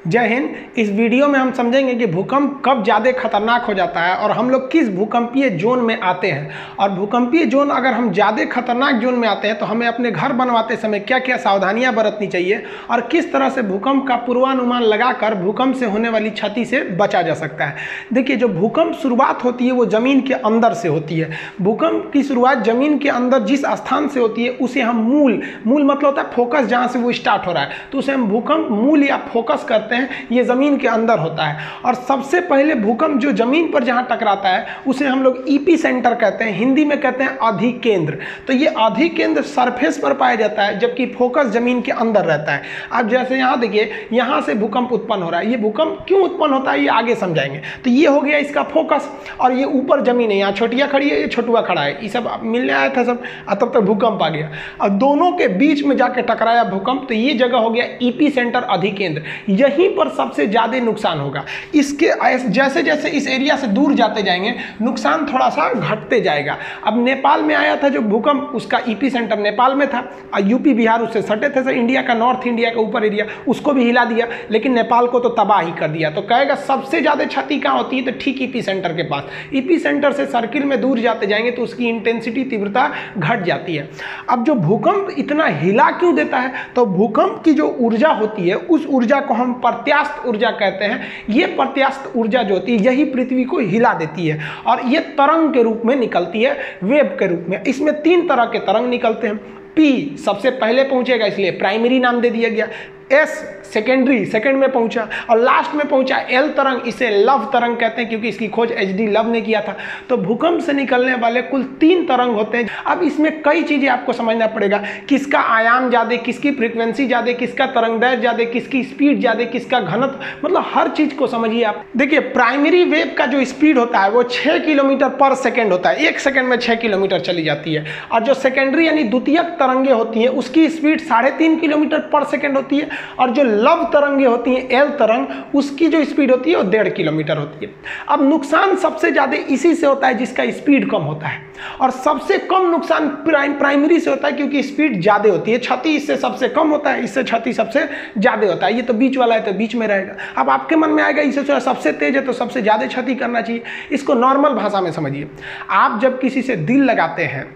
जय हिंद। इस वीडियो में हम समझेंगे कि भूकंप कब ज़्यादा खतरनाक हो जाता है और हम लोग किस भूकंपीय जोन में आते हैं, और भूकंपीय जोन अगर हम ज़्यादा खतरनाक जोन में आते हैं तो हमें अपने घर बनवाते समय क्या क्या सावधानियां बरतनी चाहिए और किस तरह से भूकंप का पूर्वानुमान लगाकर भूकंप से होने वाली क्षति से बचा जा सकता है। देखिए, जो भूकंप शुरुआत होती है वो ज़मीन के अंदर से होती है। भूकंप की शुरुआत ज़मीन के अंदर जिस स्थान से होती है उसे हम मूल मतलब होता है फोकस, जहाँ से वो स्टार्ट हो रहा है तो उसे हम भूकंप मूल या फोकस करते हैं। ये ज़मीन के अंदर होता है और सबसे पहले भूकंप जो ज़मीन पर जहाँ टकराता है उसे हम लोग ईपी सेंटर कहते हैं, हिंदी में कहते हैं अधिकेंद्र। तो ये अधिकेंद्र सरफेस पर पाया जाता है जबकि फोकस ज़मीन के अंदर रहता है। अब जैसे यहाँ देखिए, यहाँ से भूकंप उत्पन्न हो रहा है। ये भूकंप क्यों उत्पन्न होता है ये आगे समझाएंगे। तो ये हो गया इसका फोकस और ये ऊपर ज़मीन है, यहाँ छोटिया खड़ी है, ये छोटुआ खड़ा है, ये सब मिलने आया था सब, तब तक भूकंप आ गया और दोनों के बीच में जाके टकराया भूकंप। तो ये जगह हो गया ईपी सेंटर अधिकेंद्र। यहीं पर सबसे ज़्यादा नुकसान होगा। इसके जैसे जैसे इस एरिया से दूर जाते जाएंगे नुकसान थोड़ा सा घटते जाएगा। अब नेपाल में आया था जो भूकंप, उसका ईपी सेंटर नेपाल में था और यूपी बिहार उससे सटे थे, इंडिया का नॉर्थ इंडिया का ऊपर एरिया, उसको भी हिला दिया, लेकिन नेपाल को तो तबाह ही कर दिया। तो कहेगा सबसे ज़्यादा क्षति कहाँ होती है, तो ठीक ईपी सेंटर के पास। ईपी सेंटर से सर्किल में दूर जाते जाएंगे तो उसकी इंटेंसिटी, तीव्रता घट जाती है। अब जो भूकंप इतना हिला क्यों देता है, तो भूकंप की जो ऊर्जा होती है उस ऊर्जा को हम प्रत्यास्थ ऊर्जा कहते हैं। ये प्रत्यास्थ ऊर्जा जो होती है यही पृथ्वी को हिला देती है और ये तरंग के रूप में निकलती है, वेव के रूप में। इसमें 3 तरह के तरंग निकलते हैं। पी सबसे पहले पहुंचेगा इसलिए प्राइमरी नाम दे दिया गया, एस सेकेंडरी सेकेंड में पहुंचा और लास्ट में पहुंचा एल तरंग, इसे लव तरंग कहते हैं क्योंकि इसकी खोज एचडी लव ने किया था। तो भूकंप से निकलने वाले कुल 3 तरंग होते हैं। अब इसमें कई चीजें आपको समझना पड़ेगा, किसका आयाम ज्यादा, किसकी फ्रीक्वेंसी ज्यादा, किसका तरंगदैर्घ्य ज्यादा, किसकी स्पीड ज्यादा, किसका घनत्व, मतलब हर चीज को समझिए आप। देखिए, प्राइमरी वेव का जो स्पीड होता है वो 6 किलोमीटर पर सेकेंड होता है, 1 सेकेंड में 6 किलोमीटर चली जाती है। और जो सेकेंडरी यानी द्वितीयक तरंगे होती है उसकी स्पीड 3.5 किलोमीटर पर सेकेंड होती है और जो लव तरंगे होती हैं, एल तरंग, उसकी जो स्पीड होती है वो 1.5 किलोमीटर होती है। अब नुकसान सबसे ज्यादा इसी से होता है जिसका स्पीड कम होता है और सबसे कम नुकसान प्राइमरी से होता है क्योंकि स्पीड ज्यादा होती है। क्षति इससे सबसे कम होता है, इससे क्षति सबसे ज्यादा होता है। ये तो बीच वाला है तो बीच में रहेगा। अब आपके मन में आएगा इससे सबसे तेज है तो सबसे ज्यादा क्षति करना चाहिए। इसको नॉर्मल भाषा में समझिए। आप जब किसी से दिल लगाते हैं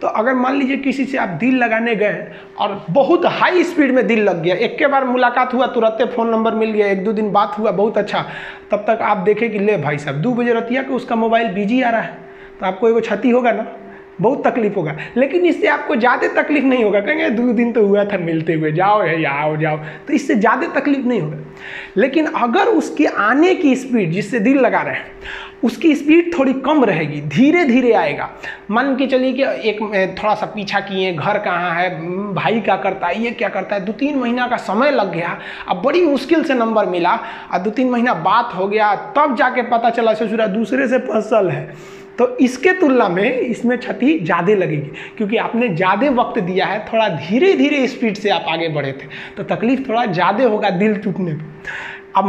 तो अगर मान लीजिए किसी से आप दिल लगाने गए और बहुत हाई स्पीड में दिल लग गया, एक के बार मुलाकात हुआ, तुरंत फ़ोन नंबर मिल गया, 1-2 दिन बात हुआ, बहुत अच्छा, तब तक आप देखें कि ले भाई साहब 2 बजे रतिया को उसका मोबाइल बिजी आ रहा है, तो आपको एगो क्षति होगा ना, बहुत तकलीफ होगा। लेकिन इससे आपको ज़्यादा तकलीफ नहीं होगा, कहेंगे 2 दिन तो हुआ था मिलते हुए, जाओ है आओ जाओ, तो इससे ज़्यादा तकलीफ नहीं होगा। लेकिन अगर उसके आने की स्पीड, जिससे दिल लगा रहे हैं, उसकी स्पीड थोड़ी कम रहेगी, धीरे धीरे आएगा। मान के चलिए कि एक थोड़ा सा पीछा किए, घर कहाँ है, भाई क्या करता है, ये क्या करता है, 2-3 महीना का समय लग गया, अब बड़ी मुश्किल से नंबर मिला और 2-3 महीना बात हो गया, तब जाके पता चला ससुरा दूसरे से फसल है, तो इसके तुलना में इसमें क्षति ज़्यादा लगेगी क्योंकि आपने ज़्यादा वक्त दिया है, थोड़ा धीरे धीरे स्पीड से आप आगे बढ़े थे, तो तकलीफ थोड़ा ज़्यादा होगा दिल टूटने पर। अब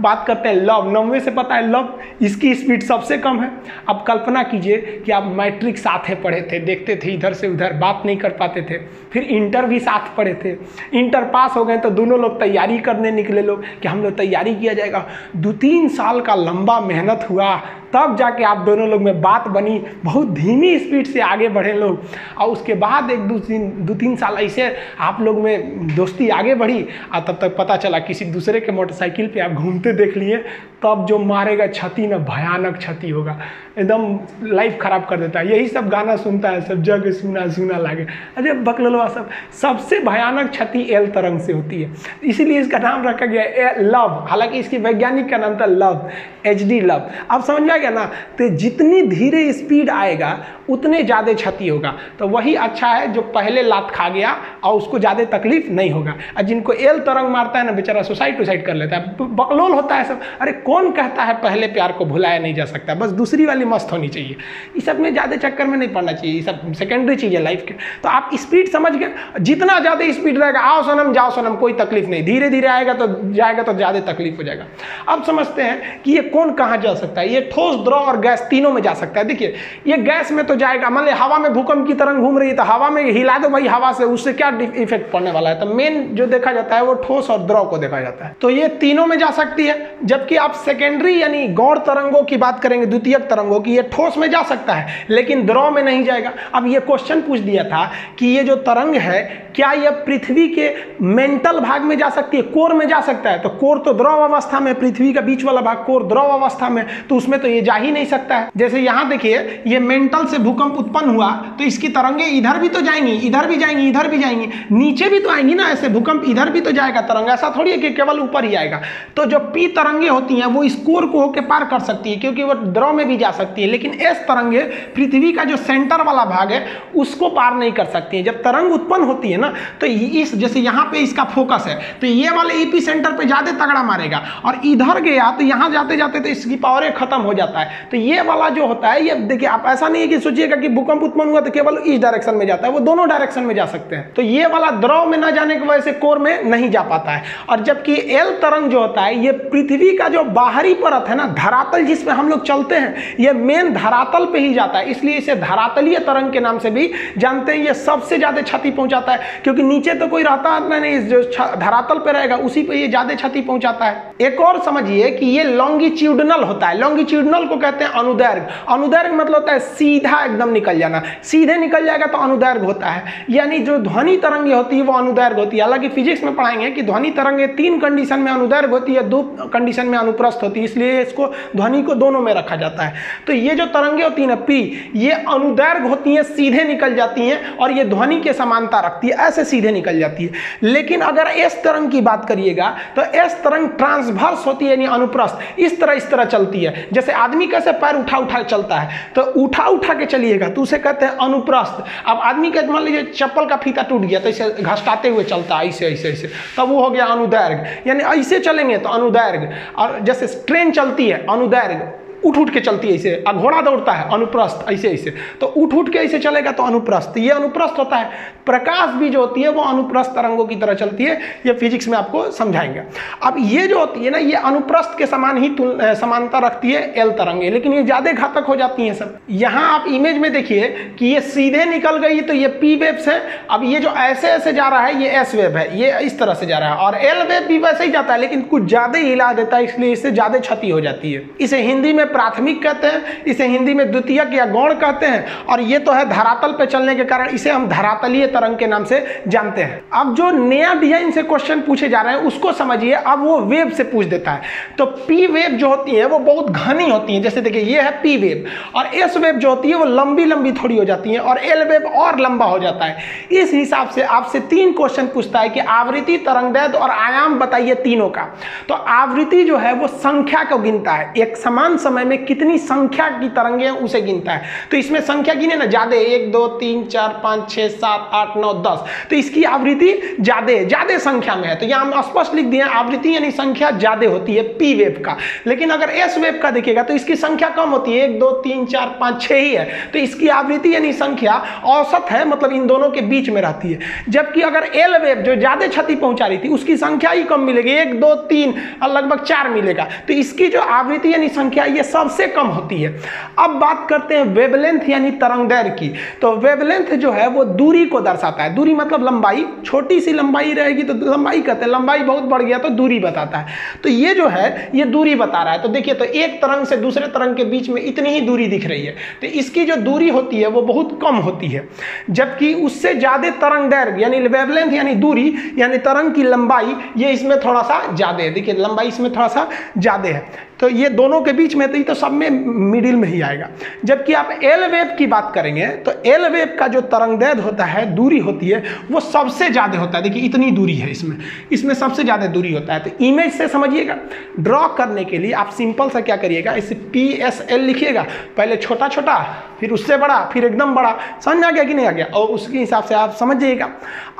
बात करते हैं लव। 90 से पता है लव, इसकी स्पीड सबसे कम है। अब कल्पना कीजिए कि आप मैट्रिक साथ ही पढ़े थे, देखते थे इधर से उधर, बात नहीं कर पाते थे, फिर इंटर भी साथ पढ़े थे, इंटर पास हो गए तो दोनों लोग तैयारी करने निकले लोग कि हम लोग तैयारी किया जाएगा। 2-3 साल का लंबा मेहनत हुआ तब जाके आप दोनों लोग में बात बनी, बहुत धीमी स्पीड से आगे बढ़े लोग और उसके बाद 2-3 साल ऐसे आप लोग में दोस्ती आगे बढ़ी और तब तक पता चला किसी दूसरे के मोटरसाइकिल पे आप घूमते देख लिए, तब जो मारेगा क्षति ना, भयानक क्षति होगा, एकदम लाइफ खराब कर देता है। यही सब गाना सुनता है, सब जग सुना सुना लागे, अरे बकलवा सब। सबसे भयानक क्षति एल तरंग से होती है, इसीलिए इसका नाम रखा गया लव। हालांकि इसकी वैज्ञानिक का नाम था लव, एचडी लव। अब समझ में आ गया ना, तो जितनी धीरे स्पीड आएगा उतने ज़्यादा क्षति होगा। तो वही अच्छा है जो पहले लात खा गया और उसको ज़्यादा तकलीफ नहीं होगा, और जिनको एल तरंग मारता है ना बेचारा सुसाइड कर लेता है, बकलोल होता है सब। अरे कौन कहता है पहले प्यार को भुलाया नहीं जा सकता, बस दूसरी वाली मस्त होनी चाहिए। इस सब में ज़्यादा चक्कर में नहीं पड़ना चाहिए, ये सब सेकेंडरी चीज़ है लाइफ के। तो आप स्पीड समझ गए, जितना ज़्यादा स्पीड रहेगा, आओ सनम जाओ सनम, कोई तकलीफ नहीं, धीरे धीरे आएगा तो जाएगा तो ज़्यादा तकलीफ हो जाएगा। अब समझते हैं कि ये कौन कहाँ जा सकता है। ये ठोस, द्रव और गैस तीनों में जा सकता है। देखिए, ये गैस में तो जाएगा, मान लीजिए हवा में भूकंप की तरंग घूम रही है तो हवा में हिला दो भाई हवा से, उससे क्या इफेक्ट पड़ने वाला है। तो मेन जो देखा जाता है वो ठोस और द्रव को देखा जाता है। तो ये तीनों गतिशीलों में जा सकती है, जबकि आप सेकेंडरी यानी गौण तरंगों की बात करेंगे, द्वितीयक तरंगों की, ये ठोस में जा सकता है लेकिन द्रव में नहीं जाएगा। अब ये क्वेश्चन पूछ दिया था कि ये जो तरंग है क्या यह पृथ्वी के मेंटल भाग में जा सकती है, कोर में जा सकता है? तो कोर तो द्रव अवस्था में, पृथ्वी का बीच वाला भाग कोर द्रव अवस्था में, तो उसमें तो ये जा ही नहीं सकता है। जैसे यहाँ देखिए ये मेंटल से भूकंप उत्पन्न हुआ तो इसकी तरंगे इधर भी तो जाएंगी, इधर भी जाएंगी, इधर भी जाएंगी, नीचे भी तो आएंगी ना, ऐसे भूकंप इधर भी तो जाएगा तरंग, ऐसा थोड़ी है कि केवल ऊपर ही आएगा। तो जो पी तरंगे होती हैं वो इस कोर को होकर पार कर सकती है क्योंकि वो द्रव में भी जा सकती है, लेकिन एस तरंगे पृथ्वी का जो सेंटर वाला भाग है उसको पार नहीं कर सकती है। जब तरंग उत्पन्न होती है ना तो इस जैसे यहाँ पे इसका फोकस है तो ये वाले ईपी सेंटर पे ज्यादा तगड़ा मारेगा और इधर गया तो यहाँ जाते जाते तो इसकी पावर खत्म हो जाता है। तो ये वाला जो होता है, ये देखिए आप ऐसा नहीं है कि सोचिएगा कि भूकंप उत्पन्न हुआ तो केवल इस डायरेक्शन में जाता है, वो दोनों डायरेक्शन में जा सकते हैं। तो ये वाला द्रव में न जाने की वजह से कोर में नहीं जा पाता है। और जबकि एल तरंग जो होता है ये पृथ्वी का जो बाहरी परत है ना, धरातल जिसमें हम लोग चलते हैं, ये मेन धरातल पे ही जाता है, इसलिए इसे धरातलीय तरंग के नाम से भी जानते हैं। ये सबसे ज्यादा क्षति पहुंचाता है क्योंकि नीचे तो कोई रहता नहीं, जो धरातल पे रहेगा उसी पे ये ज्यादा क्षति पहुंचाता है। एक और समझिए कि ये लॉन्गिट्यूडनल होता है। लॉन्गिट्यूडनल को कहते हैं अनुदैर्घ्य। अनुदैर्घ्य मतलब होता है सीधा एकदम निकल जाना, सीधे निकल जाएगा तो अनुदैर्घ्य होता है। यानी जो ध्वनि तरंगे होती है वो अनुदैर्घ्य होती है। हालांकि फिजिक्स में पढ़ाएंगे कि ध्वनि तरंगे 3 कंडीशन में अनुदैर्घ्य होती है, 2 कंडीशन में अनुप्रस्थ होती है, इसलिए इसको ध्वनि को दोनों में रखा जाता है। तो ये जो तरंगे होती है ना पी, ये अनुदैर्घ्य होती है, सीधे निकल जाती हैं और ये ध्वनि के समानता रखती है, ऐसे सीधे निकल जाती है। लेकिन अगर एस तरंग की बात करिएगा तो एस तरंग ट्रांसवर्स होती है यानी अनुप्रस्थ, इस तरह चलती है। जैसे आदमी कैसे पैर उठा उठा चलता है, तो उठा उठा के चलिएगा तो उसे कहते हैं अनुप्रस्थ। अब आदमी का मान लीजिए चप्पल का फीता टूट गया तो इसे घसटाते हुए चलता है, ऐसे ऐसे ऐसे, तब वो हो गया अनुदैर्घ्य। यानी ऐसे चलेंगे तो अनुदैर्घ्य। और जैसे ट्रेन चलती है अनुदैर्घ्य, उठ उठ के चलती है ऐसे, और घोड़ा दौड़ता है अनुप्रस्थ, ऐसे ऐसे, तो उठ उठ के ऐसे चलेगा तो अनुप्रस्थ, ये अनुप्रस्थ होता है। प्रकाश भी जो होती है वो अनुप्रस्थ तरंगों की तरह चलती है, ये फिजिक्स में आपको समझाएंगे। अब ये जो होती है ना ये अनुप्रस्थ के समान ही समानता रखती है एल तरंगे, लेकिन ये ज्यादा घातक हो जाती हैं सब। यहाँ आप इमेज में देखिए कि ये सीधे निकल गई तो ये पी वेव्स है। अब ये जो ऐसे ऐसे जा रहा है ये एस वेव है, ये इस तरह से जा रहा है, और एल वेव भी वैसे ही जाता है लेकिन कुछ ज्यादा ही हिला देता है, इसलिए इससे ज्यादा क्षति हो जाती है। इसे हिंदी में प्राथमिक कहते हैं, इसे हिंदी में द्वितीयक या गौण कहते हैं, और ये तो है धरातल पे चलने के कारण इसे हम धरातलीय तरंग के नाम से जानते हैं। अब जो नया डिजाइन से क्वेश्चन पूछे जा रहे हैं उसको समझिए। अब वो वेव से पूछ देता है, तो पी वेव जो होती है वो बहुत घनी होती है। जैसे देखिए ये है पी वेव, और एस वेव जो होती है वो लंबी लंबी थोड़ी हो जाती है, और एल वेव और लंबा हो जाता है। इस हिसाब से आपसे 3 क्वेश्चन पूछता है कि आवृत्ति, तरंगदैर्घ्य और आयाम बताइए तीनों का। तो आवृत्ति जो है वो संख्या को गिनता है, एक समान समय में कितनी संख्या की तरंगे हैं उसे गिनता है। तो इसमें संख्या गिने ना ज्यादा, 1 2 3 4 5 6 7 8 9 10, तो इसकी आवृत्ति ज्यादा संख्या में है। तो यहाँ हम स्पष्ट लिख दिए आवृत्ति यानी संख्या ज्यादा होती है पी वेव का। लेकिन अगर एस वेव का देखिएगा तो इसकी संख्या कम होती है, 1 2 3 4 5 6 ही है, तो इसकी आवृत्ति यानी संख्या औसत है, मतलब इन दोनों के बीच में रहती है। जबकि अगर एल वेव जो ज्यादा क्षति पहुंचा रही थी उसकी संख्या ही कम मिलेगी, 1 2 3 और लगभग 4 मिलेगा, तो इसकी जो आवृत्ति यानी संख्या ये सबसे कम होती है। अब बात करते हैं वेवलेंथ यानी तरंगदैर्घ्य की। तो वेवलेंथ जो है वो दूरी को दर्शाता है, दूरी मतलब लंबाई, छोटी सी लंबाई रहेगी तो लंबाई कहते हैं, लंबाई बहुत बढ़ गया तो दूरी बताता है। तो ये जो है ये दूरी बता रहा है। तो देखिए तो एक तरंग से दूसरे तरंग के बीच में इतनी ही दूरी दिख रही है, तो इसकी जो दूरी होती है वो बहुत कम होती है। जबकि उससे ज्यादा तरंगदैर्घ्य यानी वेवलेंथ यानी दूरी यानी तरंग की लंबाई, ये इसमें थोड़ा सा ज्यादा है। देखिए लंबाई इसमें थोड़ा सा ज्यादा है, तो ये दोनों के बीच में तो सब में मिडिल में ही आएगा। जबकि आप एल वेव की बात करेंगे तो एल वेव का जो तरंगदैर्घ्य होता है, दूरी होती है, वो सबसे ज्यादा होता है। देखिए इतनी दूरी है इसमें सबसे ज्यादा दूरी होता है। तो इमेज से समझिएगा। ड्रॉ करने के लिए आप सिंपल सा क्या करिएगा, इसे PSL लिखिएगा, पहले छोटा छोटा फिर उससे बड़ा फिर एकदम बड़ा। समझ आ गया कि नहीं आ गया? और उसके हिसाब से आप समझिएगा।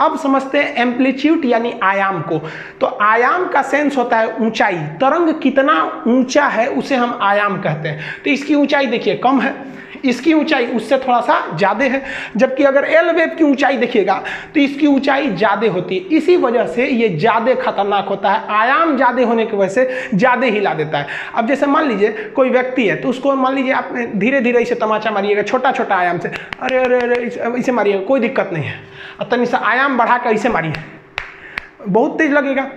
अब समझते हैं एम्पलीट्यूड यानी आयाम को। तो आयाम का सेंस होता है ऊंचाई, तरंग कितना ऊंचा है उसे हम आयाम कहते हैं। तो इसकी ऊंचाई देखिए कम है, इसकी ऊंचाई उससे थोड़ा सा ज्यादा है। जबकि अगर एल वेव की ऊंचाई देखिएगा तो इसकी ऊंचाई ज्यादा होती है, इसी वजह से ये ज्यादा खतरनाक होता है। आयाम ज्यादा होने की वजह से ज्यादा हिला देता है। अब जैसे मान लीजिए कोई व्यक्ति है तो उसको मान लीजिए आप धीरे धीरे इसे तमाचा मारिएगा, छोटा छोटा आयाम से, अरे अरे अरे इसे मारिएगा, कोई दिक्कत नहीं है। और तनी सा आयाम बढ़ा कर इसे मारिए, बहुत तेज लगेगा।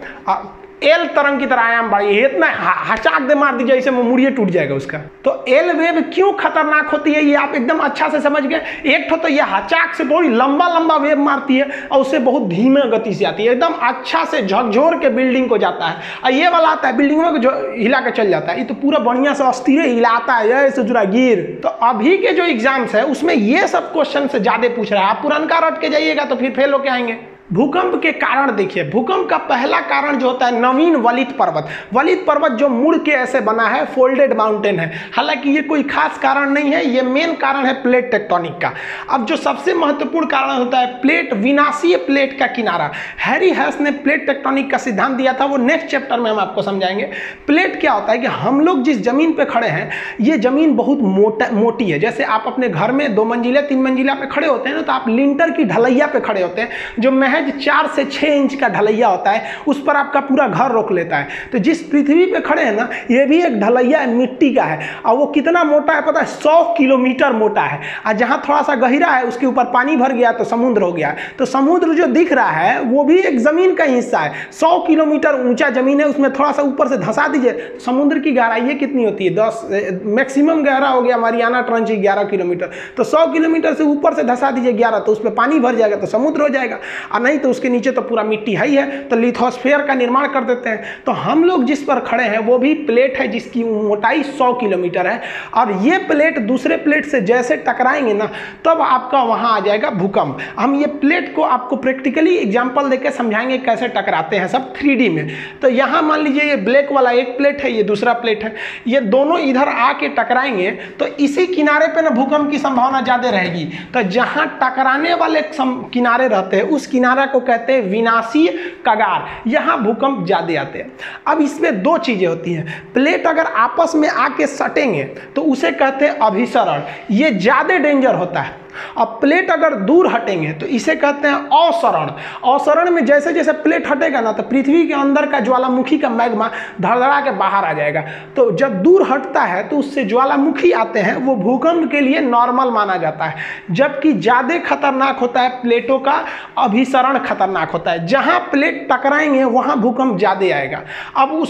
एल तरंग की तरह आयाम बढ़ी है, इतना हचाक दे मार दीजिए ऐसे मुड़िए टूट जाएगा उसका। तो एल वेव क्यों खतरनाक होती है ये आप एकदम अच्छा से समझ गए। एक तो ये हचाक से बहुत लंबा लंबा वेव मारती है और उससे बहुत धीमे गति से आती है, एकदम अच्छा से झकझोर के बिल्डिंग को जाता है। और ये वाला आता है बिल्डिंग में जो हिला के चल जाता है, ये तो पूरा बढ़िया से अस्थिर हिलाता है ऐसे जुड़ा गिर। तो अभी के जो एग्जाम्स है उसमें ये सब क्वेश्चन से ज्यादा पूछ रहा है, आप पुरनका रट के जाइएगा तो फिर फेल होके आएंगे। भूकंप के कारण देखिए, भूकंप का पहला कारण जो होता है नवीन वलित पर्वत। वलित पर्वत जो मुड़ के ऐसे बना है, फोल्डेड माउंटेन है, हालांकि ये कोई खास कारण नहीं है, ये मेन कारण है प्लेट टेक्टोनिक का। अब जो सबसे महत्वपूर्ण कारण होता है प्लेट, विनाशीय प्लेट का किनारा। हैरी हैस ने प्लेट टेक्टोनिक का सिद्धांत दिया था, वो नेक्स्ट चैप्टर में हम आपको समझाएंगे। प्लेट क्या होता है कि हम लोग जिस जमीन पे खड़े हैं ये जमीन बहुत मोटी है। जैसे आप अपने घर में 2 मंजिला 3 मंजिला पे खड़े होते हैं ना, तो आप लिंटर की ढलैया पे खड़े होते हैं, जो महज 4 से 6 इंच का ढलैया होता है, उस पर आपका पूरा घर रोक लेता है। तो जिस पृथ्वी पे खड़े हैं ना, ये भी एक ढलैया मिट्टी का है, और वो कितना मोटा है पता है, 100 किलोमीटर मोटा है। और जहां थोड़ा सा गहरा है उसके ऊपर पानी भर गया तो समुद्र हो गया। तो समुद्र जो दिख रहा है वो भी एक जमीन का हिस्सा है। 100 किलोमीटर ऊंचा जमीन है, उसमें थोड़ा सा ऊपर से धंसा दीजिए, समुद्र की गहराई कितनी होती है, 10 मैक्सिमम गहरा हो गया मारियाना ट्रंच 11 किलोमीटर। तो 100 किलोमीटर से ऊपर से धंसा दीजिए 11, तो उसमें पानी भर जाएगा तो समुद्र हो जाएगा। और नहीं तो उसके नीचे तो पूरा मिट्टी है, तो लिथोस्फीयर का निर्माण कर देते हैं। तो हम लोग जिस पर खड़े हैं वो भी प्लेट है जिसकी मोटाई 100 किलोमीटर है, और ये प्लेट दूसरे प्लेट से जैसे टकराएंगे ना, तब आपका वहां आ जाएगा भूकंप। हम ये प्लेट को आपको प्रैक्टिकली एग्जांपल देकर समझाएंगे कैसे टकराते हैं सब 3D में। तो यहां मान लीजिए ये ब्लैक वाला एक प्लेट है, ये दूसरा प्लेट है, ये दोनों इधर आके टकराएंगे तो इसी किनारे पे ना भूकंप की संभावना ज्यादा रहेगी। तो जहां टकराने वाले किनारे रहते हैं उस किनारा को कहते हैं विनाशीय कगार, यहां भूकंप ज्यादा आते हैं। अब इसमें 2 चीजें होती हैं, प्लेट अगर आपस में आके सटेंगे तो उसे कहते हैं अभिसरण, ये ज्यादा डेंजर होता है। अब प्लेट अगर दूर हटेंगे तो इसे कहते हैं अवसरण। अवसरण में जैसे जैसे प्लेट हटेगा ना, तो पृथ्वी के अंदर का ज्वालामुखी का मैग्मा धड़धड़ा के बाहर आ जाएगा। तो जब दूर हटता है तो उससे ज्वालामुखी आते हैं, वो भूकंप के लिए नॉर्मल माना जाता है। जबकि ज्यादा खतरनाक होता है प्लेटों का अभिसरण, खतरनाक होता है। जहां प्लेट टकराएंगे वहां भूकंप ज्यादा आएगा। अब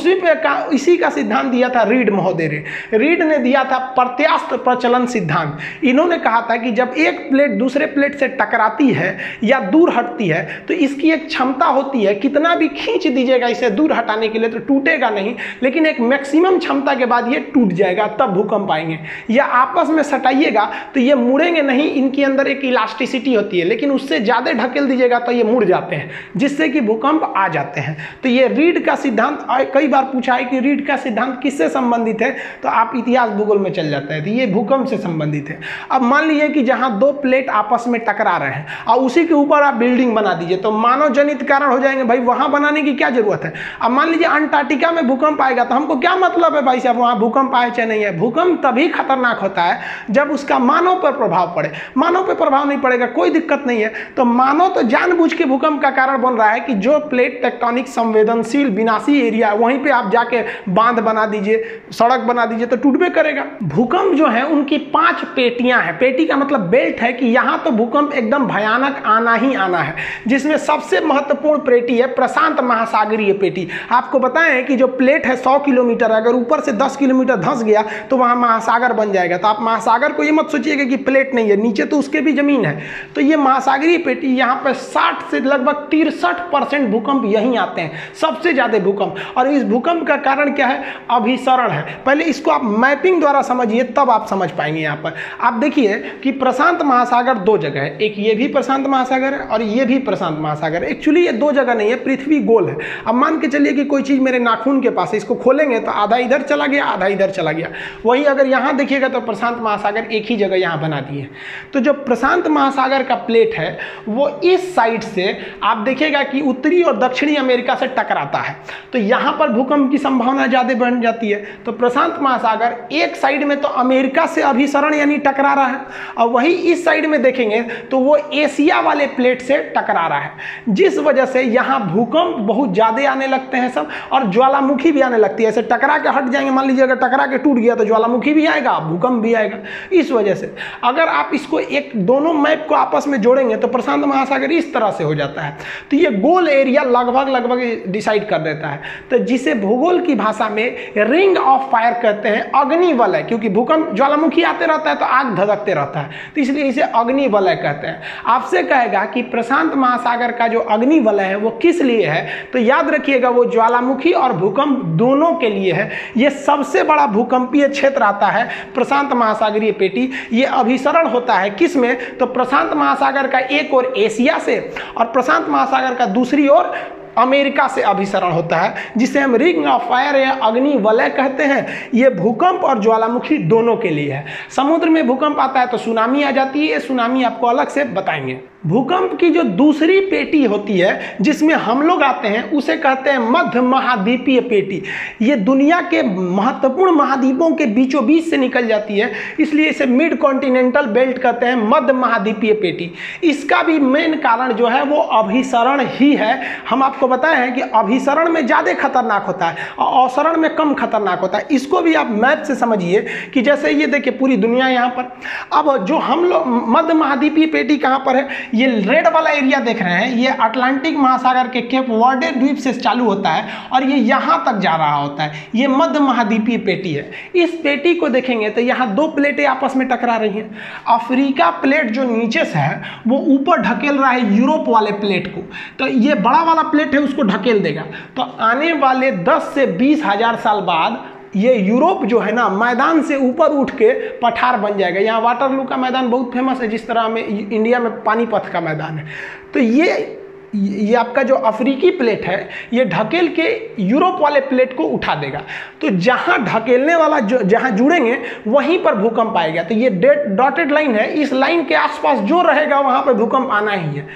इसी का सिद्धांत दिया था रीड महोदय ने। रीड ने दिया था प्रत्यास्थ प्रचलन सिद्धांत। इन्होंने कहा था कि जब एक प्लेट दूसरे प्लेट से टकराती है या दूर हटती है तो इसकी एक क्षमता होती है, कितना भी खींच दीजिएगा इसे दूर हटाने के लिए तो टूटेगा नहीं, लेकिन एक मैक्सिमम क्षमता के बाद ये टूट जाएगा, तब भूकंप आएंगे। या आपस में सटाइएगा तो ये मुड़ेंगे नहीं, इनके अंदर एक इलास्टिसिटी होती है, लेकिन उससे ज्यादा ढकेल दीजिएगा तो ये मुड़ जाते हैं, जिससे कि भूकंप आ जाते हैं। तो ये रीड का सिद्धांत कई बार पूछा है कि रीड का सिद्धांत किससे संबंधित है, तो आप इतिहास भूगोल में चल जाता है, तो ये भूकंप से संबंधित है। अब मान लीजिए कि जहां 2 प्लेट आपस में टकरा रहे हैं और उसी के ऊपर आप बिल्डिंग बना दीजिए, तो मानव जनित कारण हो जाएंगे, भाई वहां बनाने की क्या जरूरत है। अब मान लीजिए अंटार्कटिका में भूकंप आएगा तो हमको क्या मतलब है भाई साहब वहां भूकंप आए चाहे नहीं है। भूकंप तभी खतरनाक होता है जब उसका मानव पर प्रभाव पड़े। मानव पर प्रभाव नहीं पड़ेगा कोई दिक्कत नहीं है। तो मानव तो जानबूझ के भूकंप का कारण बन रहा है कि जो प्लेट टेक्टोनिक संवेदनशील विनाशी एरिया है वहीं पे आप जाके बांध बना दीजिए, सड़क बना दीजिए, तो टूटबे करेगा। भूकंप जो है उनकी 5 पेटियां हैं। पेटी का मतलब बेल्ट है कि यहां तो भूकंप एकदम भयानक आना ही आना है, जिसमें सबसे महत्वपूर्ण पेटी है प्रशांत महासागरीय पेटी। आपको बताएं कि जो प्लेट है 100 किलोमीटर, अगर ऊपर से 10 किलोमीटर धंस गया तो वहां महासागर बन जाएगा। तो आप महासागर को ये मत सोचिएगा कि प्लेट नहीं है, नीचे तो उसके भी जमीन है। तो ये महासागरीय पेटी, यहाँ पर 60 से लगभग 63% भूकंप यहीं आते हैं, सबसे ज्यादा भूकंप। और इस भूकंप का कारण क्या है, अभिसरण है। पहले इसको आप मैपिंग द्वारा समझिए, तब आप समझ पाएंगे। यहाँ पर आप देखिए कि प्रशांत महासागर 2 जगह है, एक ये भी प्रशांत महासागर है और ये भी प्रशांत महासागर है। एक्चुअली ये 2 जगह नहीं है, पृथ्वी गोल है। अब मान के चलिए कि कोई चीज मेरे नाखून के पास है, इसको खोलेंगे तो आधा इधर चला गया, आधा इधर चला गया। वही अगर यहाँ देखिएगा तो प्रशांत महासागर एक ही जगह यहाँ बना दिए। तो जो प्रशांत महासागर का प्लेट है वो इस साइड से आप देखिएगा कि उत्तरी और दक्षिणी अमेरिका से टकराता है, तो यहाँ पर भूकंप की संभावना ज्यादा बढ़ जाती है। तो प्रशांत महासागर एक साइड में तो अमेरिका से अभिसरण यानी टकरा रहा है, और वही इस साइड में देखेंगे तो वो एशिया वाले प्लेट से टकरा रहा है, जिस वजह से यहाँ भूकंप बहुत ज़्यादा आने लगते हैं सब, और ज्वालामुखी भी आने लगती है। ऐसे टकरा के हट जाएंगे, मान लीजिए अगर टकरा के टूट गया तो ज्वालामुखी भी आएगा, भूकंप भी आएगा। इस वजह से अगर आप इसको एक दोनों मैप को आपस में जोड़ेंगे तो प्रशांत महासागर इस तरह से हो जाता है। तो ये गोल एरिया लगभग डिसाइड कर देता है, तो जिसे भूगोल की भाषा में रिंग ऑफ फायर कहते हैं, अग्नि वलय, क्योंकि भूकंप ज्वालामुखी आते रहता है तो आग धधकते रहता है, तो इसलिए इसे अग्नि वलय कहते हैं। आपसे कहेगा कि प्रशांत महासागर का जो अग्नि वलय है वो किस लिए है, तो याद रखिएगा वो ज्वालामुखी और भूकंप दोनों के लिए है। ये सबसे बड़ा भूकंपीय क्षेत्र आता है प्रशांत महासागरीय पेटी। ये अभिसरण होता है किस में, तो प्रशांत महासागर का एक ओर एशिया से और प्रशांत महासागर का दूसरी ओर अमेरिका से अभिसरण होता है, जिसे हम रिंग ऑफ फायर या अग्नि वलय कहते हैं। ये भूकंप और ज्वालामुखी दोनों के लिए है। समुद्र में भूकंप आता है तो सुनामी आ जाती है, ये सुनामी आपको अलग से बताएंगे। भूकंप की जो दूसरी पेटी होती है जिसमें हम लोग आते हैं उसे कहते हैं मध्य महाद्वीपीय पेटी। ये दुनिया के महत्वपूर्ण महाद्वीपों के बीचों बीच से निकल जाती है, इसलिए इसे मिड कॉन्टिनेंटल बेल्ट कहते हैं, मध्य महाद्वीपीय पेटी। इसका भी मेन कारण जो है वो अभिसरण ही है। हम आपको बताए हैं कि अभिसरण में ज़्यादा खतरनाक होता है और अवसरण में कम खतरनाक होता है। इसको भी आप मैप से समझिए कि जैसे ये देखिए पूरी दुनिया यहाँ पर, अब जो हम लोग मध्य महाद्वीपीय पेटी कहाँ पर है, ये रेड वाला एरिया देख रहे हैं, ये अटलांटिक महासागर के केप वर्डे द्वीप से चालू होता है और ये यहाँ तक जा रहा होता है। ये मध्य महाद्वीपीय पेटी है। इस पेटी को देखेंगे तो यहाँ दो प्लेटें आपस में टकरा रही हैं। अफ्रीका प्लेट जो नीचे से है वो ऊपर ढकेल रहा है यूरोप वाले प्लेट को, तो ये बड़ा वाला प्लेट है उसको ढकेल देगा। तो आने वाले 10 से 20 हजार साल बाद ये यूरोप जो है ना मैदान से ऊपर उठ के पठार बन जाएगा। यहाँ वाटरलू का मैदान बहुत फेमस है, जिस तरह में इंडिया में पानीपत का मैदान है। तो ये आपका जो अफ्रीकी प्लेट है ये ढकेल के यूरोप वाले प्लेट को उठा देगा। तो जहाँ ढकेलने वाला जहाँ जुड़ेंगे वहीं पर भूकंप आएगा। तो ये डॉटेड लाइन है, इस लाइन के आसपास जो रहेगा वहाँ पर भूकंप आना ही है।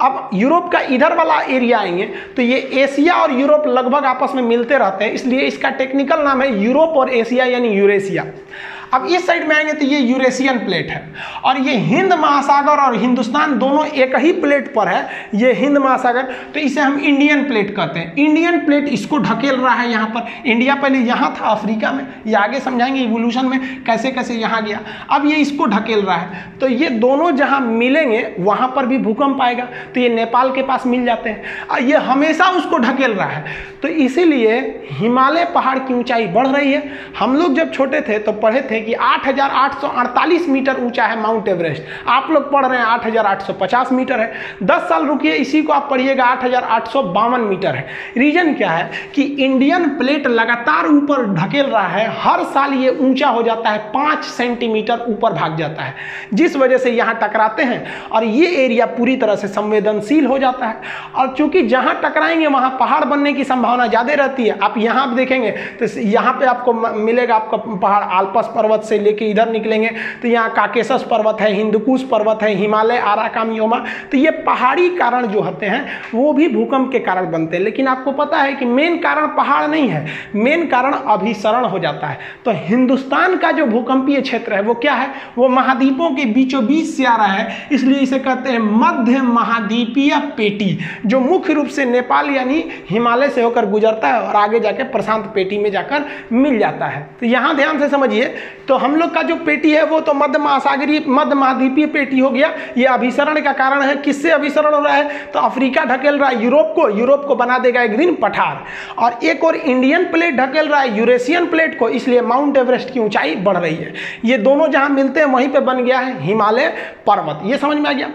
अब यूरोप का इधर वाला एरिया आएंगे तो ये एशिया और यूरोप लगभग आपस में मिलते रहते हैं, इसलिए इसका टेक्निकल नाम है यूरोप और एशिया यानी यूरेशिया। अब इस साइड में आएंगे तो ये यूरेशियन प्लेट है और ये हिंद महासागर और हिंदुस्तान दोनों एक ही प्लेट पर है, ये हिंद महासागर, तो इसे हम इंडियन प्लेट कहते हैं। इंडियन प्लेट इसको ढकेल रहा है यहाँ पर। इंडिया पहले यहाँ था अफ्रीका में, ये आगे समझाएंगे इवोल्यूशन में कैसे कैसे यहाँ गया। अब ये इसको ढकेल रहा है, तो ये दोनों जहाँ मिलेंगे वहाँ पर भी भूकंप आएगा। तो ये नेपाल के पास मिल जाते हैं, ये हमेशा उसको ढकेल रहा है। तो इसीलिए हिमालय पहाड़ की ऊंचाई बढ़ रही है। हम लोग जब छोटे थे तो पढ़े थे कि 8,848 मीटर ऊंचा है माउंट एवरेस्ट, आप लोग पढ़ रहे हैं 8,850 मीटर है। 10 साल रुकिए, इसी को आप पढ़िएगा 8,852 मीटर है। रीजन क्या है कि इंडियन प्लेट लगातार ऊपर ढकेल रहा है, हर साल ये ऊंचा हो जाता है, 5 सेंटीमीटर ऊपर भाग जाता है, जिस वजह से यहाँ टकराते हैं और ये एरिया पूरी तरह से संवेदनशील हो जाता है। और चूंकि जहाँ टकराएंगे वहाँ पहाड़ बनने की संभावना ज़्यादा रहती है। आप यहाँ देखेंगे तो यहाँ पे आपको मिलेगा आपका पहाड़, आल्पस पर्वत से लेके इधर निकलेंगे तो यहाँ काकेशस पर्वत है, हिंदुकुश पर्वत है, हिमालय, आराकामियोमा। तो ये पहाड़ी कारण जो होते हैं वो भी भूकंप के कारण बनते हैं। लेकिन आपको पता है कि मेन कारण पहाड़ नहीं है, मेन कारण अभिसरण हो जाता है। तो हिंदुस्तान का जो भूकंपीय क्षेत्र है वो क्या है, वो महाद्वीपों के बीचों बीच से आ रहा है, इसलिए इसे कहते हैं मध्य महाद्वीपीय पेटी, जो मुख्य रूप से नेपाल यानी हिमालय से होकर गुजरता है और आगे जाके प्रशांत पेटी में जाकर मिल जाता है। तो यहाँ ध्यान से समझिए, तो हम लोग का जो पेटी है वो तो मध्य महाद्वीपीय पेटी हो गया। ये अभिसरण का कारण है। किससे अभिसरण हो रहा है, तो अफ्रीका ढकेल रहा है यूरोप को बना देगा एक दिन पठार, और एक और इंडियन प्लेट ढकेल रहा है यूरेशियन प्लेट को, इसलिए माउंट एवरेस्ट की ऊंचाई बढ़ रही है। ये दोनों जहां मिलते हैं वहीं पे बन गया है हिमालय पर्वत। ये समझ में आ गया।